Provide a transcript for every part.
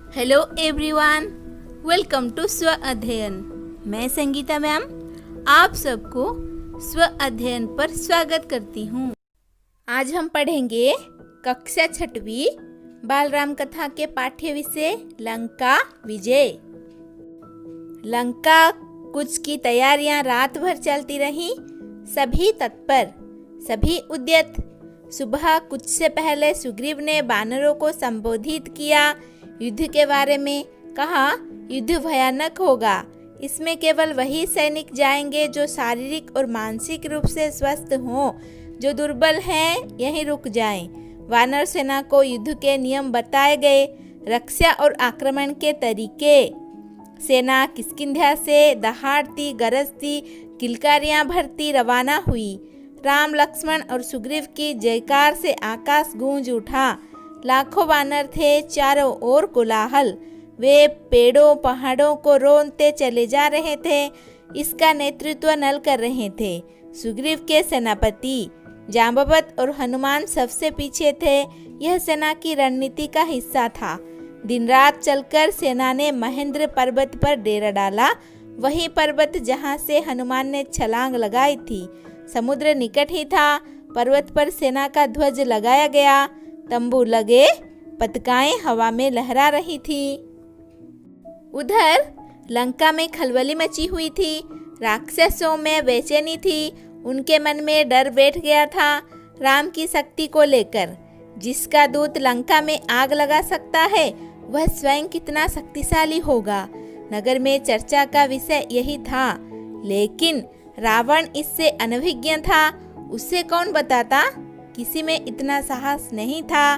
Hello everyone, welcome to स्व अध्ययन। मैं संगीता मैम आप सबको स्व अध्ययन पर स्वागत करती हूँ। आज हम पढ़ेंगे कक्षा 6वीं बाल राम कथा के पाठ्य विषय लंका विजय। लंका कूच की तैयारियां रात भर चलती रहीं। सभी तत्पर, सभी उद्यत। सुबह कुछ से पहले सुग्रीव ने वानरों को संबोधित किया। युद्ध के बारे में कहा, युद्ध भयानक होगा। इसमें केवल वही सैनिक जाएंगे जो शारीरिक और मानसिक रूप से स्वस्थ हों। जो दुर्बल हैं यहीं रुक जाएं। वानर सेना को युद्ध के नियम बताए गए, रक्षा और आक्रमण के तरीके। सेना किष्किंधा से दहाड़ती गरजती किलकारियां भरती रवाना हुई। राम लक्ष्मण और सुग्रीव की जयकार से आकाश गूंज उठा। लाखों वानर थे, चारों ओर कोलाहल। वे पेड़ों पहाड़ों को रोंदते चले जा रहे थे। इसका नेतृत्व नल कर रहे थे सुग्रीव के सेनापति। जांबवत और हनुमान सबसे पीछे थे। यह सेना की रणनीति का हिस्सा था। दिन रात चलकर सेना ने महेंद्र पर्वत पर डेरा डाला, वही पर्वत जहां से हनुमान ने छलांग लगाई थी। समुद्र निकट ही था। पर्वत पर सेना का ध्वज लगाया गया, तंबू लगे, पताकाएं हवा में लहरा रही थी। उधर लंका में खलबली मची हुई थी। राक्षसों में बेचैनी थी। उनके मन में डर बैठ गया था राम की शक्ति को लेकर। जिसका दूत लंका में आग लगा सकता है वह स्वयं कितना शक्तिशाली होगा। नगर में चर्चा का विषय यही था। लेकिन रावण इससे अनभिज्ञ था। उसे कौन बताता? किसी में इतना साहस नहीं था।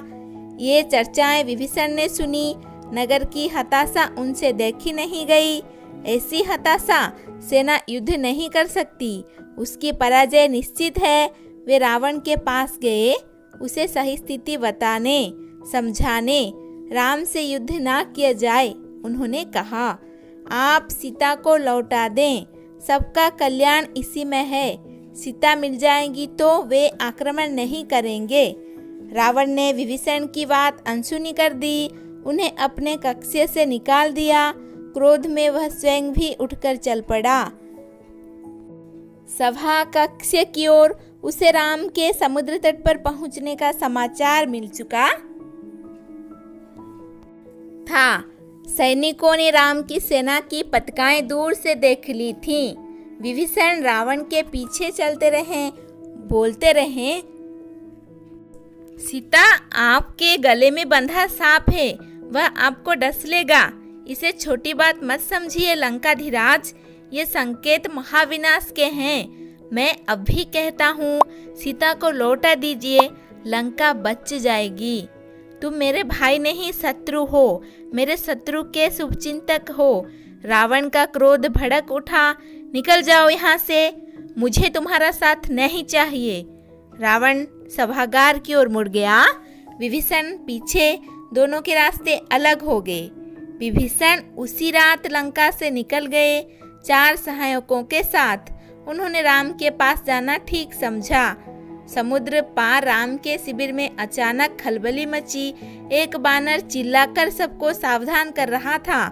ये चर्चाएं विभीषण ने सुनी। नगर की हताशा उनसे देखी नहीं गई। ऐसी हताशा सेना युद्ध नहीं कर सकती। उसकी पराजय निश्चित है। वे रावण के पास गए, उसे सही स्थिति बताने, समझाने। राम से युद्ध ना किया जाए। उन्होंने कहा, आप सीता को लौटा दें, सबका कल्याण इसी में है। सीता मिल जाएगी तो वे आक्रमण नहीं करेंगे। रावण ने विभीषण की बात अनसुनी कर दी। उन्हें अपने कक्ष से निकाल दिया। क्रोध में वह स्वयं भी उठकर चल पड़ा सभा कक्ष की ओर। उसे राम के समुद्र तट पर पहुंचने का समाचार मिल चुका था। सैनिकों ने राम की सेना की पताकाएं दूर से देख ली थीं। विभीषण रावण के पीछे चलते रहे, बोलते रहे, सीता आपके गले में बंधा सांप है, वह आपको डस लेगा। इसे छोटी बात मत समझिए लंकाधिराज, ये संकेत महाविनाश के हैं। मैं अब भी कहता हूँ, सीता को लौटा दीजिए, लंका बच जाएगी। तुम मेरे भाई नहीं शत्रु हो, मेरे शत्रु के शुभचिंतक हो। रावण का क्रोध भड़क उठा। निकल जाओ यहाँ से, मुझे तुम्हारा साथ नहीं चाहिए। रावण सभागार की ओर मुड़ गया। विभीषण पीछे, दोनों के रास्ते अलग हो गए। विभीषण उसी रात लंका से निकल गए 4 सहायकों के साथ। उन्होंने राम के पास जाना ठीक समझा। समुद्र पार राम के शिविर में अचानक खलबली मची। एक बानर चिल्लाकर सबको सावधान कर रहा था,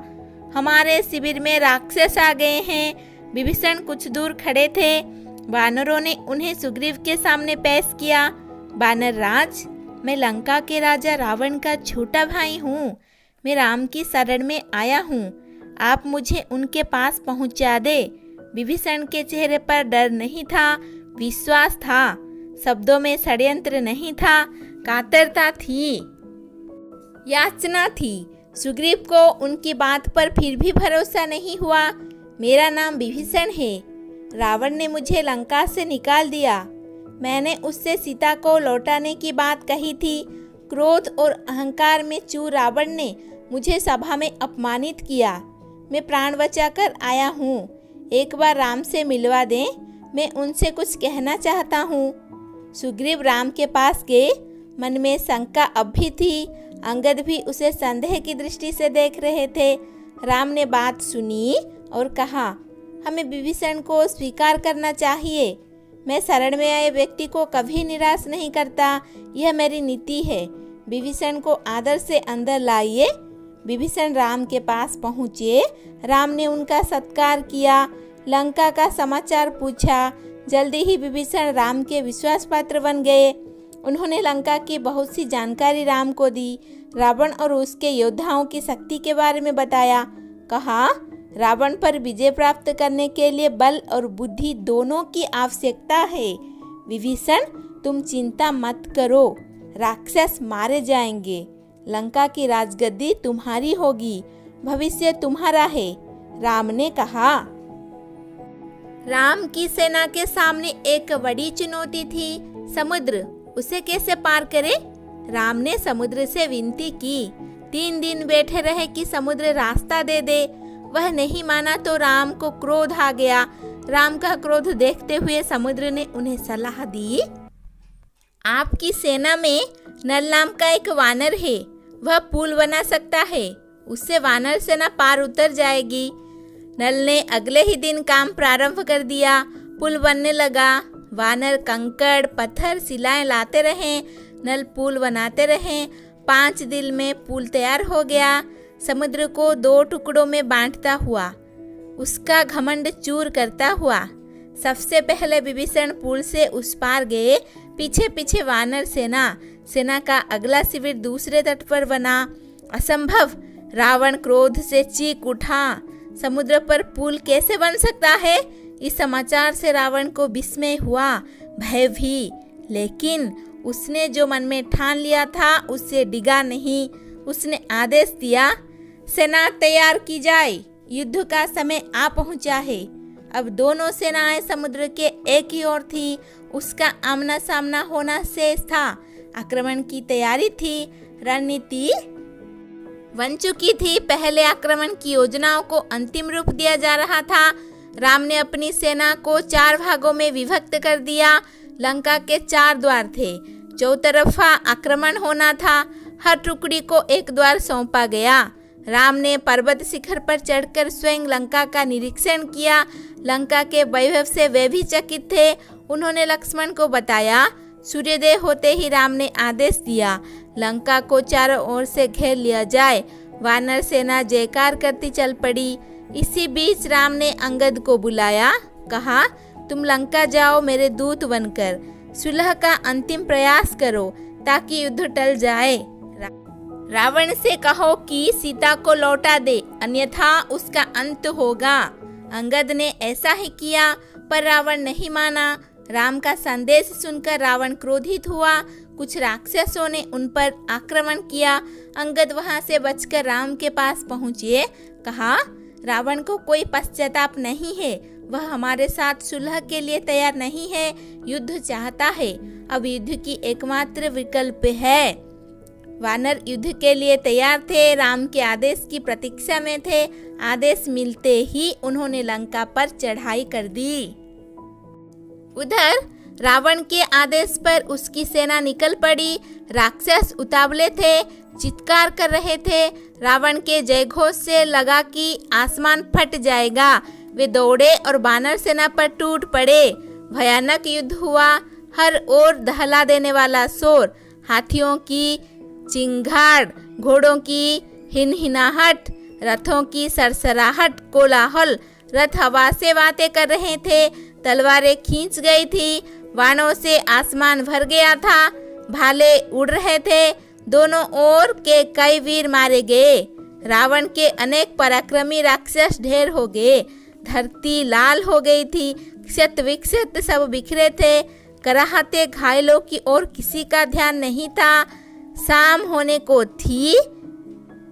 हमारे शिविर में राक्षस आ गए हैं। विभीषण कुछ दूर खड़े थे। वानरों ने उन्हें सुग्रीव के सामने पेश किया। वानर राज, मैं लंका के राजा रावण का छोटा भाई हूँ। मैं राम की शरण में आया हूँ। आप मुझे उनके पास पहुँचा दे। विभीषण के चेहरे पर डर नहीं था, विश्वास था। शब्दों में षड्यंत्र नहीं था, कातरता थी, याचना थी। सुग्रीव को उनकी बात पर फिर भी भरोसा नहीं हुआ। मेरा नाम विभीषण है। रावण ने मुझे लंका से निकाल दिया। मैंने उससे सीता को लौटाने की बात कही थी। क्रोध और अहंकार में चूर रावण ने मुझे सभा में अपमानित किया। मैं प्राण बचाकर आया हूँ। एक बार राम से मिलवा दें, मैं उनसे कुछ कहना चाहता हूँ। सुग्रीव राम के पास गए। मन में शंका अब भी थी। अंगद भी उसे संदेह की दृष्टि से देख रहे थे। राम ने बात सुनी और कहा, हमें विभीषण को स्वीकार करना चाहिए। मैं शरण में आए व्यक्ति को कभी निराश नहीं करता, यह मेरी नीति है। विभीषण को आदर से अंदर लाइए। विभीषण राम के पास पहुँचे। राम ने उनका सत्कार किया, लंका का समाचार पूछा। जल्दी ही विभीषण राम के विश्वास पात्र बन गए। उन्होंने लंका की बहुत सी जानकारी राम को दी। रावण और उसके योद्धाओं की शक्ति के बारे में बताया। कहा, रावण पर विजय प्राप्त करने के लिए बल और बुद्धि दोनों की आवश्यकता है। विभीषण, तुम चिंता मत करो, राक्षस मारे जाएंगे। लंका की राजगद्दी तुम्हारी होगी, भविष्य तुम्हारा है, राम ने कहा। राम की सेना के सामने एक बड़ी चुनौती थी, समुद्र। उसे कैसे पार करे? राम ने समुद्र से विनती की। 3 दिन बैठे रहे कि समुद्र रास्ता दे दे। वह नहीं माना तो राम को क्रोध आ गया। राम का क्रोध देखते हुए समुद्र ने उन्हें सलाह दी। आपकी सेना में नल नाम का एक वानर है, वह पुल बना सकता है, उससे वानर सेना पार उतर जाएगी। नल ने अगले ही दिन काम प्रारंभ कर दिया। पुल बनने लगा। वानर कंकड़, पत्थर, शिलाएं लाते रहे। नल पुल बनाते रहे। 5 दिन में पुल तैयार हो गया। समुद्र को 2 टुकड़ों में बांटता हुआ, उसका घमंड चूर करता हुआ सबसे पहले विभीषण पुल से उस पार गए। पीछे पीछे वानर सेना का अगला शिविर दूसरे तट पर बना। असंभव! रावण क्रोध से चीख उठा। समुद्र पर पुल कैसे बन सकता है? इस समाचार से रावण को विस्मय हुआ, भय भी। लेकिन उसने जो मन में ठान लिया था उससे डिगा नहीं। उसने आदेश दिया, सेना तैयार की जाए, युद्ध का समय आ पहुंचा है। अब दोनों सेनाएं समुद्र के एक ही ओर थी। उसका आमना सामना होना शेष था। आक्रमण की तैयारी थी, रणनीति बन चुकी थी। पहले आक्रमण की योजनाओं को अंतिम रूप दिया जा रहा था। राम ने अपनी सेना को 4 भागों में विभक्त कर दिया। लंका के 4 द्वार थे, चौतरफा आक्रमण होना था। हर टुकड़ी को एक द्वार सौंपा गया। राम ने पर्वत शिखर पर चढ़कर स्वयं लंका का निरीक्षण किया। लंका के वैभव से वे भी चकित थे। उन्होंने लक्ष्मण को बताया। सूर्योदय होते ही राम ने आदेश दिया, लंका को चारों ओर से घेर लिया जाए। वानर सेना जयकार करती चल पड़ी। इसी बीच राम ने अंगद को बुलाया। कहा, तुम लंका जाओ मेरे दूत बनकर, सुलह का अंतिम प्रयास करो ताकि युद्ध टल जाए। रावण से कहो कि सीता को लौटा दे, अन्यथा उसका अंत होगा। अंगद ने ऐसा ही किया, पर रावण नहीं माना। राम का संदेश सुनकर रावण क्रोधित हुआ। कुछ राक्षसों ने उन पर आक्रमण किया। अंगद वहां से बचकर राम के पास पहुंचे। कहा, रावण को कोई पश्चाताप नहीं है, वह हमारे साथ सुलह के लिए तैयार नहीं है, युद्ध चाहता है। अब युद्ध की एकमात्र विकल्प है। वानर युद्ध के लिए तैयार थे, राम के आदेश की प्रतीक्षा में थे। आदेश मिलते ही उन्होंने लंका पर चढ़ाई कर दी। उधर रावण के आदेश पर उसकी सेना निकल पड़ी। राक्षस उतावले थे, चित्कार कर रहे थे। रावण के जयघोष से लगा कि आसमान फट जाएगा। वे दौड़े और वानर सेना पर टूट पड़े। भयानक युद्ध हुआ। हर ओर दहला देने वाला शोर, हाथियों की चिंगाड़, घोड़ों की हिनहिनाहट, रथों की सरसराहट, कोलाहल। रथ हवा से बातें कर रहे थे, तलवारें खींच गई थी, बाणों से आसमान भर गया था, भाले उड़ रहे थे। दोनों ओर के कई वीर मारे गए। रावण के अनेक पराक्रमी राक्षस ढेर हो गए। धरती लाल हो गई थी। क्षत विक्षत सब बिखरे थे। कराहते घायलों की ओर किसी का ध्यान नहीं था। शाम होने को थी।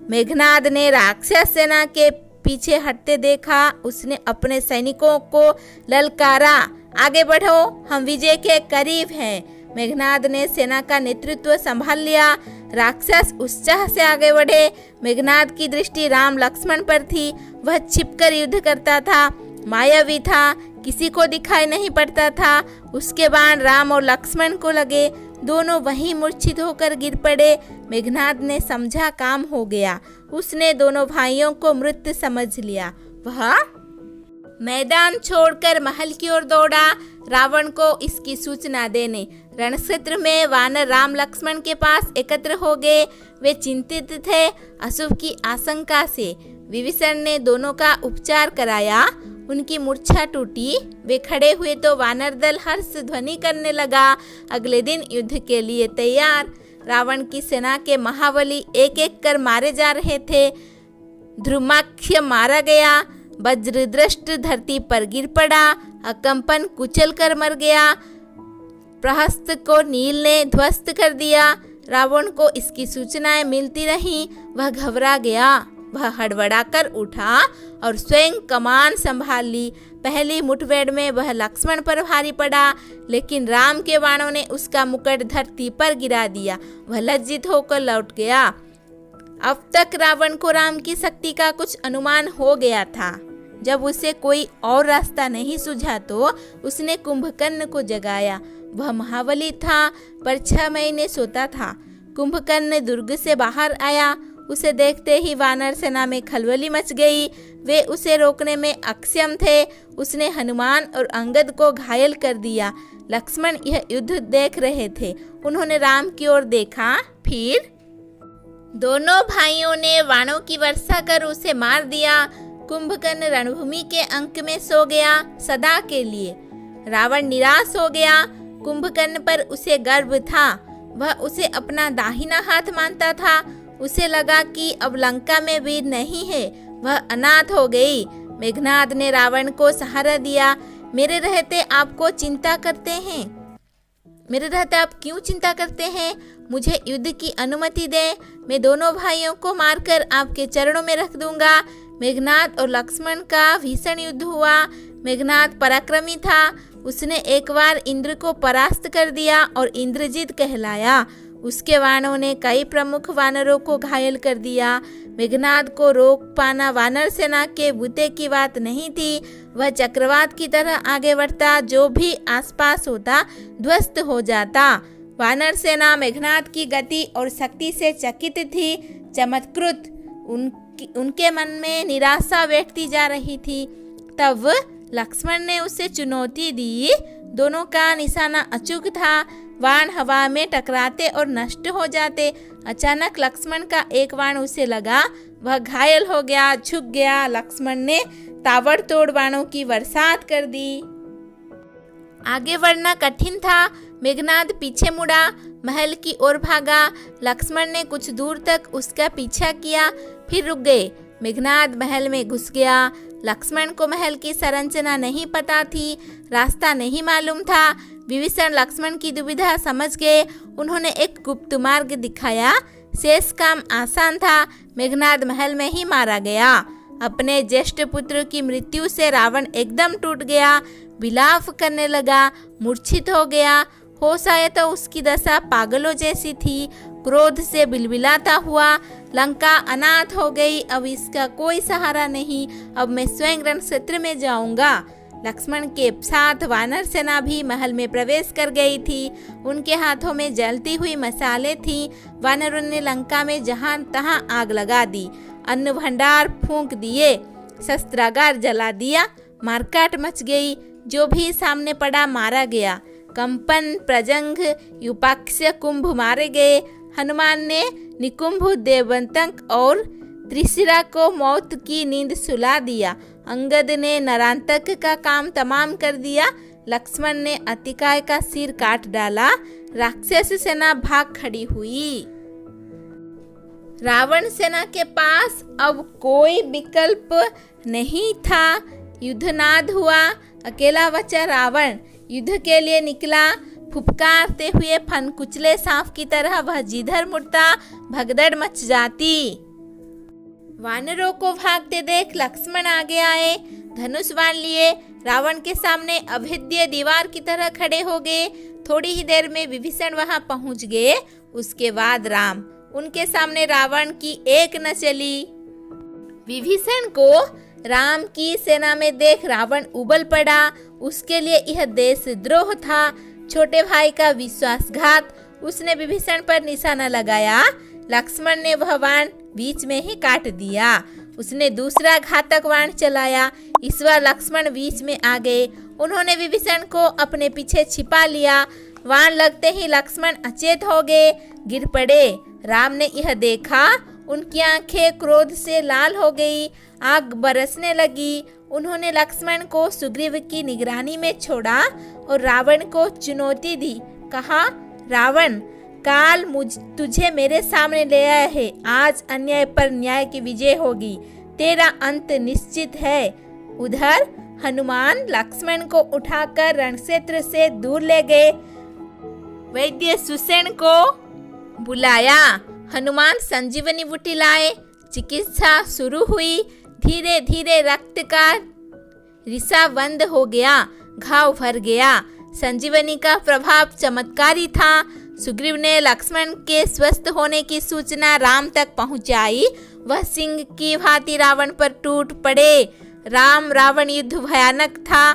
मेघनाद ने राक्षस सेना के पीछे हटते देखा। उसने अपने सैनिकों को ललकारा, आगे बढ़ो, हम विजय के करीब हैं। मेघनाद ने सेना का नेतृत्व संभाल लिया। राक्षस उत्साह से आगे बढ़े। मेघनाद की दृष्टि राम लक्ष्मण पर थी। वह छिपकर युद्ध करता था, मायावी था, किसी को दिखाई नहीं पड़ता था। उसके बाण राम और लक्ष्मण को लगे। दोनों वहीं मूर्छित होकर गिर पड़े। मेघनाद ने समझा काम हो गया। उसने दोनों भाइयों को मृत समझ लिया। वह मैदान छोड़कर महल की ओर दौड़ा, रावण को इसकी सूचना देने। रणक्षेत्र में वानर राम लक्ष्मण के पास एकत्र हो गए। वे चिंतित थे अशुभ की आशंका से। विभीषण ने दोनों का उपचार कराया, उनकी मूर्छा टूटी। वे खड़े हुए तो वानर दल हर्ष ध्वनि करने लगा। अगले दिन युद्ध के लिए तैयार। रावण की सेना के महाबली एक एक कर मारे जा रहे थे। ध्रुमाक्ष मारा गया, वज्रदृष्ट धरती पर गिर पड़ा, अकंपन कुचल कर मर गया, प्रहस्त को नील ने ध्वस्त कर दिया। रावण को इसकी सूचनाएं मिलती रहीं। वह घबरा गया। वह हड़बड़ाकर उठा और स्वयं कमान संभाल ली। पहली मुठभेड़ में वह लक्ष्मण पर भारी पड़ा, लेकिन राम के बाणों ने उसका मुकुट धरती पर गिरा दिया। वह लज्जित होकर लौट गया। अब तक रावण को राम की शक्ति का कुछ अनुमान हो गया था। जब उसे कोई और रास्ता नहीं सूझा तो उसने कुंभकर्ण को जगाया। वह महाबली था, पर 6 महीने सोता था। कुंभकर्ण दुर्ग से बाहर आया। उसे देखते ही वानर सेना में खलबली मच गई। वे उसे रोकने में अक्षम थे। उसने हनुमान और अंगद को घायल कर दिया। लक्ष्मण यह युद्ध देख रहे थे। उन्होंने राम की ओर देखा, फिर दोनों भाइयों ने बाणों की वर्षा कर उसे मार दिया। कुंभकर्ण रणभूमि के अंक में सो गया सदा के लिए। रावण निराश हो गया। कुंभकर्ण पर उसे गर्व था। वह उसे अपना दाहिना हाथ मानता था। उसे लगा कि अब लंका में वीर नहीं है, वह अनाथ हो गई। मेघनाद ने रावण को सहारा दिया। मेरे रहते आपको चिंता करते हैं, मेरे रहते आप क्यों चिंता करते हैं? मुझे युद्ध की अनुमति दें। मैं दोनों भाइयों को मारकर आपके चरणों में रख दूंगा। मेघनाद और लक्ष्मण का भीषण युद्ध हुआ। मेघनाद पराक्रमी था। उसने एक बार इंद्र को परास्त कर दिया और इंद्रजीत कहलाया। उसके बाणों ने कई प्रमुख वानरों को घायल कर दिया। मेघनाद को रोक पाना वानर सेना के बूते की बात नहीं थी। वह चक्रवात की तरह आगे बढ़ता, जो भी आसपास होता ध्वस्त हो जाता। वानर सेना मेघनाद की गति और शक्ति से चकित थी। चमत्कृत उनके मन में निराशा बैठती जा रही थी। तब लक्ष्मण ने उसे चुनौती दी। दोनों का निशाना अचूक था। बाण हवा में टकराते और नष्ट हो जाते। अचानक लक्ष्मण का एक बाण उसे लगा। वह घायल हो गया, झुक गया। लक्ष्मण ने ताबड़तोड़ बाणों की बरसात कर दी। आगे बढ़ना कठिन था। मेघनाद पीछे मुड़ा, महल की ओर भागा। लक्ष्मण ने कुछ दूर तक उसका पीछा किया, फिर रुक गए। मेघनाद महल में घुस गया। लक्ष्मण को महल की संरचना नहीं पता थी, रास्ता नहीं मालूम था। विभीषण लक्ष्मण की दुविधा समझ गए। उन्होंने एक गुप्त मार्ग दिखाया। शेष काम आसान था। मेघनाद महल में ही मारा गया। अपने ज्येष्ठ पुत्र की मृत्यु से रावण एकदम टूट गया। विलाप करने लगा, मूर्छित हो गया। होश आया तो उसकी दशा पागलों जैसी थी। क्रोध से बिलबिलाता हुआ, लंका अनाथ हो गई। अब इसका कोई सहारा नहीं। अब मैं स्वयं रणक्षेत्र में जाऊंगा। लक्ष्मण के साथ वानर सेना भी महल में प्रवेश कर गई थी। उनके हाथों में जलती हुई मसाले थी। वानरों ने लंका में जहां तहां आग लगा दी, अन्न भंडार फूंक दिए, शस्त्रागार जला दिया। मारकाट मच गई। जो भी सामने पड़ा मारा गया। कंपन, प्रजंग, युपाक्ष, कुंभ मारे गए। हनुमान ने निकुंभ, देवंतक और त्रिशिरा को मौत की नींद सुला दिया। अंगद ने नरांतक का काम तमाम कर दिया। लक्ष्मण ने अतिकाय का सिर काट डाला। राक्षस सेना भाग खड़ी हुई। रावण सेना के पास अब कोई विकल्प नहीं था। युद्धनाद हुआ। अकेला बचा रावण। युद्ध के लिए निकला। फुफकारते हुए फन कुचले सांप की तरह वह जिधर मुड़ता भगदड़ मच जाती। वानरों को भागते देख लक्ष्मण आगे आए, धनुष बाण लिए। रावण के सामने अभेद्य दीवार की तरह खड़े हो गए। थोड़ी ही देर में विभीषण वहां पहुंच गए। उसके बाद राम। उनके सामने रावण की एक न चली। विभीषण को राम की सेना में देख रावण उबल पड़ा। उसके लिए यह देशद्रोह था, छोटे भाई का विश्वासघात। उसने विभीषण पर निशाना लगाया। लक्ष्मण ने वह बाण बीच में ही काट दिया। उसने दूसरा घातक बाण चलाया। इस बार लक्ष्मण बीच में आ गए। उन्होंने विभीषण को अपने पीछे छिपा लिया। बाण लगते ही लक्ष्मण अचेत हो गए, गिर पड़े। राम ने यह देखा, उनकी आंखें क्रोध से लाल हो गई, आग बरसने लगी। उन्होंने लक्ष्मण को सुग्रीव की निगरानी में छोड़ा और रावण को चुनौती दी। कहा, रावण, काल तुझे मेरे सामने ले आया है। आज अन्याय पर न्याय की विजय होगी, तेरा अंत निश्चित है। उधर हनुमान लक्ष्मण को उठाकर रणक्षेत्र से दूर ले गए। वैद्य सुसेन को बुलाया। हनुमान संजीवनी बूटी लाए। चिकित्सा शुरू हुई। धीरे धीरे रक्त का रिसा बंद हो गया, घाव भर गया। संजीवनी का प्रभाव चमत्कारी था। सुग्रीव ने लक्ष्मण के स्वस्थ होने की सूचना राम तक पहुंचाई। वह सिंह की भांति रावण पर टूट पड़े। राम रावण युद्ध भयानक था।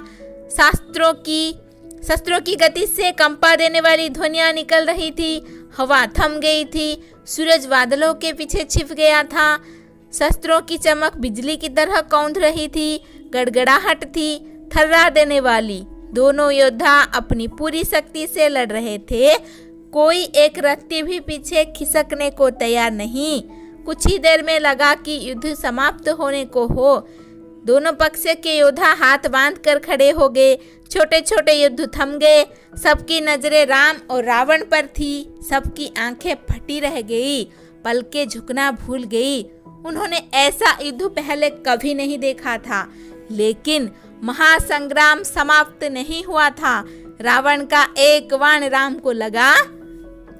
शस्त्रों की गति से कंपा देने वाली ध्वनियां निकल रही थी। हवा थम गई थी। सूरज बादलों के पीछे छिप गया था। शस्त्रों की चमक बिजली की तरह कौंध रही थी। गड़गड़ाहट थी, थर्रा देने वाली। दोनों योद्धा अपनी पूरी शक्ति से लड़ रहे थे। कोई एक रत्ती भी पीछे खिसकने को तैयार नहीं। कुछ ही देर में लगा कि युद्ध समाप्त होने को हो। दोनों पक्ष के योद्धा हाथ बांध कर खड़े हो गए। छोटे छोटे युद्ध थम गए। सबकी नजरें राम और रावण पर थी। सबकी आंखें फटी रह गई, पलकें झुकना भूल गई। उन्होंने ऐसा युद्ध पहले कभी नहीं देखा था। लेकिन महासंग्राम समाप्त नहीं हुआ था। रावण का एक बाण राम को लगा।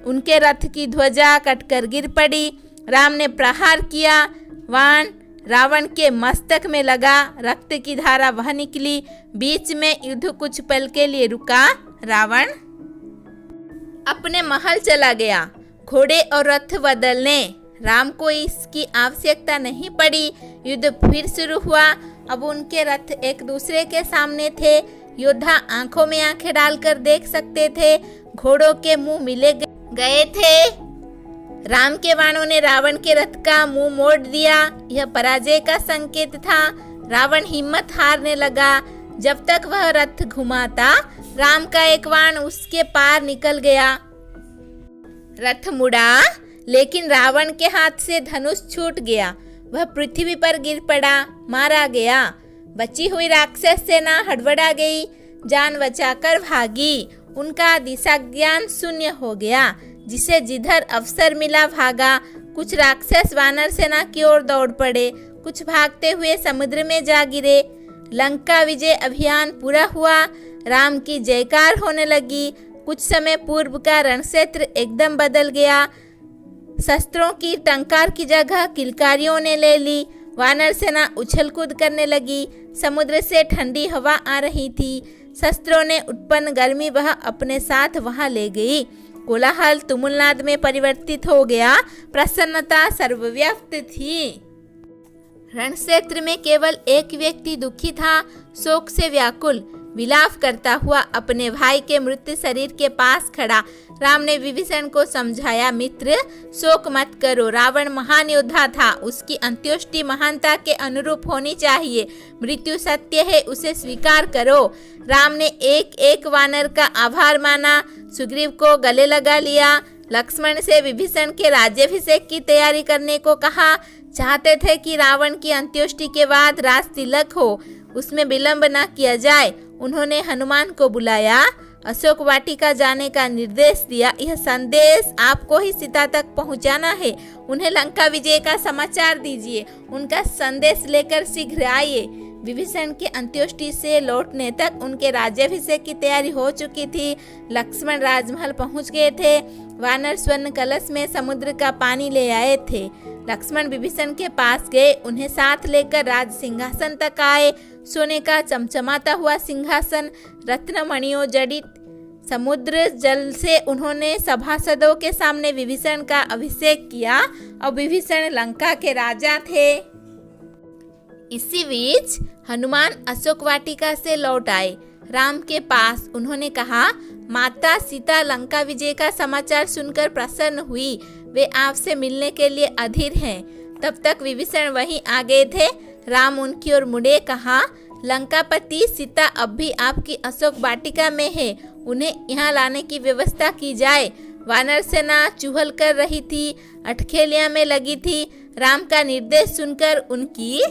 उनके रथ की ध्वजा कटकर गिर पड़ी। राम ने प्रहार किया। बाण रावण के मस्तक में लगा। रक्त की धारा बह निकली। बीच में युद्ध कुछ पल के लिए रुका। रावण अपने महल चला गया, घोड़े और रथ बदलने। राम को इसकी आवश्यकता नहीं पड़ी। युद्ध फिर शुरू हुआ। अब उनके रथ एक दूसरे के सामने थे। योद्धा आंखों में आंखें डालकर देख सकते थे। घोड़ों के मुंह मिले गए थे। राम के बाणों ने रावण के रथ का मुंह मोड़ दिया। यह पराजय का संकेत था। रावण हिम्मत हारने लगा। जब तक वह रथ घुमाता, राम का एक बाण उसके पार निकल गया। रथ मुड़ा, लेकिन रावण के हाथ से धनुष छूट गया। वह पृथ्वी पर गिर पड़ा, मारा गया। बची हुई राक्षस सेना हड़बड़ा गई, जान बचाकर भागी। उनका दिशा ज्ञान शून्य हो गया। जिसे जिधर अवसर मिला भागा। कुछ राक्षस वानर सेना की ओर दौड़ पड़े, कुछ भागते हुए समुद्र में जा गिरे। लंका विजय अभियान पूरा हुआ। राम की जयकार होने लगी। कुछ समय पूर्व का रणक्षेत्र एकदम बदल गया। शस्त्रों की टंकार की जगह किलकारियों ने ले ली। वानर सेना उछल कूद करने लगी। समुद्र से ठंडी हवा आ रही थी। शस्त्रों ने उत्पन्न गर्मी वह अपने साथ वहां ले गई। कोलाहल तुमुलनाद में परिवर्तित हो गया। प्रसन्नता सर्वव्याप्त थी। रणक्षेत्र में केवल एक व्यक्ति दुखी था, शोक से व्याकुल, विलाप करता हुआ अपने भाई के मृत शरीर के पास खड़ा। राम ने विभीषण को समझाया, मित्र, शोक मत करो। रावण महान योद्धा था। उसकी अंत्येष्टि महानता के अनुरूप होनी चाहिए। मृत्यु सत्य है, उसे स्वीकार करो। राम ने एक एक वानर का आभार माना। सुग्रीव को गले लगा लिया। लक्ष्मण से विभीषण के राज्याभिषेक की तैयारी करने को कहा। चाहते थे कि रावण की अंत्येष्टि के बाद राज तिलक हो, उसमें विलंब न किया जाए। उन्होंने हनुमान को बुलाया, अशोक वाटिका जाने का निर्देश दिया। यह संदेश आपको ही सीता तक पहुंचाना है। उन्हें लंका विजय का समाचार दीजिए। उनका संदेश लेकर शीघ्र आइए। विभीषण के अंत्येष्टि से लौटने तक उनके राज्याभिषेक की तैयारी हो चुकी थी। लक्ष्मण राजमहल पहुंच गए थे। वानर स्वर्ण कलश में समुद्र का पानी ले आए थे। लक्ष्मण विभीषण के पास गए, उन्हें साथ लेकर राज सिंहासन तक आए। सोने का चमचमाता हुआ सिंहासन, रत्नमणियों जड़ित समुद्र जल से उन्होंने सभासदों के सामने विभीषण का अभिषेक किया। और विभीषण लंका के राजा थे। इसी बीच हनुमान अशोक वाटिका से लौट आए। राम के पास उन्होंने कहा, माता सीता लंका विजय का समाचार सुनकर प्रसन्न हुई। वे आपसे मिलने के लिए अधीर हैं। तब तक विभीषण वहीं आ गए थे। राम उनकी ओर मुड़े, कहा, लंकापति सीता अब भी आपकी अशोक वाटिका में है। उन्हें यहाँ लाने की व्यवस्था की जाए। वानर सेना चुहल कर रही थी, अटखेलियां में लगी थी। राम का निर्देश सुनकर उनकी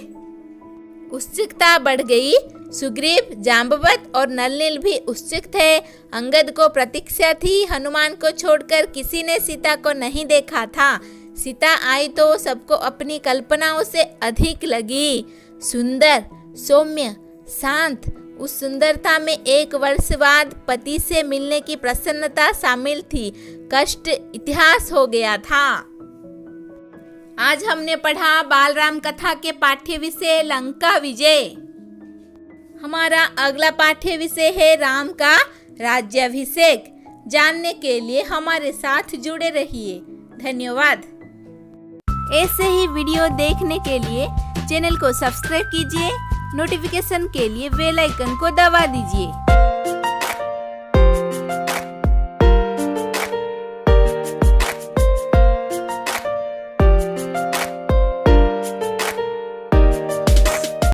उत्सुकता बढ़ गई। सुग्रीव, जाम्बवत और नल-नील भी उत्सुक थे। अंगद को प्रतीक्षा थी। हनुमान को छोड़कर किसी ने सीता को नहीं देखा था। सीता आई तो सबको अपनी कल्पनाओं से अधिक लगी। सुंदर, सौम्य, शांत। उस सुंदरता में 1 वर्ष बाद पति से मिलने की प्रसन्नता शामिल थी। कष्ट इतिहास हो गया था। आज हमने पढ़ा बालराम कथा के पाठ्य विषय लंका विजय। हमारा अगला पाठ्य विषय है राम का राज्याभिषेक। जानने के लिए हमारे साथ जुड़े रहिए। धन्यवाद। ऐसे ही वीडियो देखने के लिए चैनल को सब्सक्राइब कीजिए। नोटिफिकेशन के लिए बेल आइकन को दबा दीजिए।